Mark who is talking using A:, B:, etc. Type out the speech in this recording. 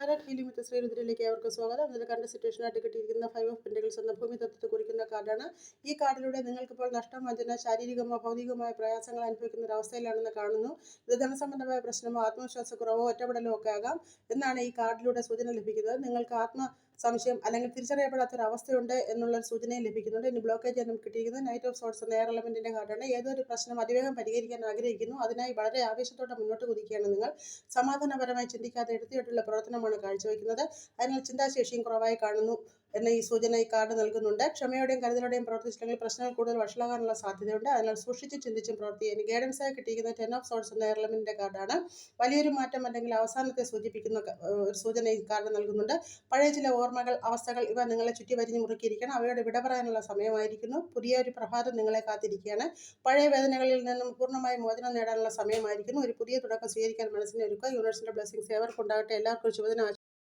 A: Hello healing വിത്ത് ശ്രീരുദ്രയിലേക്ക് ഏവർക്കും സ്വാഗതം. ഇതിൽ കണ്ട സിറ്റുവേഷനായിട്ട് കിട്ടിയിരിക്കുന്ന 5 ഓഫ് പെൻറ്റക്കിൾസ് എന്ന ഭൂമി തത്വത്തെ കുറിക്കുന്ന കാർഡാണ്. ഈ കാർഡിലൂടെ നിങ്ങൾക്കിപ്പോൾ നഷ്ടം, വഞ്ചന, ശാരീരികമോ ഭൗതികമായ പ്രയാസങ്ങൾ അനുഭവിക്കുന്ന ഒരു അവസ്ഥയിലാണെന്ന് കാണുന്നു. ഇത് ധനസംബന്ധമായ പ്രശ്നമോ ആത്മവിശ്വാസക്കുറവോ ഒറ്റപ്പെടലോ ഒക്കെ ആകാം എന്നാണ് ഈ കാർഡിലൂടെ സൂചന ലഭിക്കുന്നത്. നിങ്ങൾക്ക് സംശയം അല്ലെങ്കിൽ തിരിച്ചറിയപ്പെടാത്തൊരു അവസ്ഥയുണ്ട് എന്നുള്ളൊരു സൂചനയും ലഭിക്കുന്നുണ്ട്. ഇനി ബ്ലോക്കേജ് എന്നും കിട്ടിയിരിക്കുന്നത് നൈറ്റ് ഓഫ് സോർട്സ് എന്ന എയർ എലമെന്റിന്റെ കാർഡാണ്. ഏതൊരു പ്രശ്നം അതിവേഗം പരിഹരിക്കാൻ ആഗ്രഹിക്കുന്നു, അതിനായി വളരെ ആവേശത്തോടെ മുന്നോട്ട് കുതിക്കുകയാണ് നിങ്ങൾ. സമാധാനപരമായി ചിന്തിക്കാതെ എടുത്തിട്ടുള്ള പ്രവർത്തനമാണ് കാഴ്ചവെക്കുന്നത്. അതിനാൽ ചിന്താശേഷിയും കുറവായി കാണുന്നു എന്ന ഈ സൂചന ഈ കാർഡ് നൽകുന്നുണ്ട്. ക്ഷമയോടെയും കരുതലോടെയും പ്രവർത്തിച്ചില്ലെങ്കിൽ പ്രശ്നങ്ങൾ കൂടുതൽ വഷളാകാനുള്ള സാധ്യതയുണ്ട്. അതിനാൽ സൂക്ഷിച്ചും ചിന്തിച്ചും പ്രവർത്തിക്കുക. ഇനി ഗൈഡൻസ് ആയി കിട്ടിയിരിക്കുന്നത് 10 ഓഫ് സോർട്സ് എന്ന എയർ എലമെന്റിന്റെ കാർഡാണ്. വലിയൊരു മാറ്റം അല്ലെങ്കിൽ അവസാനത്തെ സൂചിപ്പിക്കുന്ന ഒരു സൂചന ഈ കാർഡ് നൽകുന്നുണ്ട്. പഴയ ചില ഓർമ്മകൾ, അവസ്ഥകൾ ഇവ നിങ്ങളെ ചുറ്റി വരിഞ്ഞു മുറുക്കിയിരിക്കണം. അവയോട് വിട പറയാനുള്ള സമയമായിരിക്കുന്നു. പുതിയൊരു പ്രഭാതം നിങ്ങളെ കാത്തിരിക്കുകയാണ്. പഴയ വേദനകളിൽ നിന്നും പൂർണ്ണമായി മോചനം നേടാനുള്ള സമയമായിരിക്കുന്നു. ഒരു പുതിയ തുടക്കം സ്വീകരിക്കാൻ മനസ്സിനെ ഒരുക്കുക. യൂണിവേഴ്സിന്റെ ബ്ലെസ്സിങ്സ് ഏവർക്കും ഉണ്ടാകട്ടെ. എല്ലാവർക്കും ശുഭദിനം.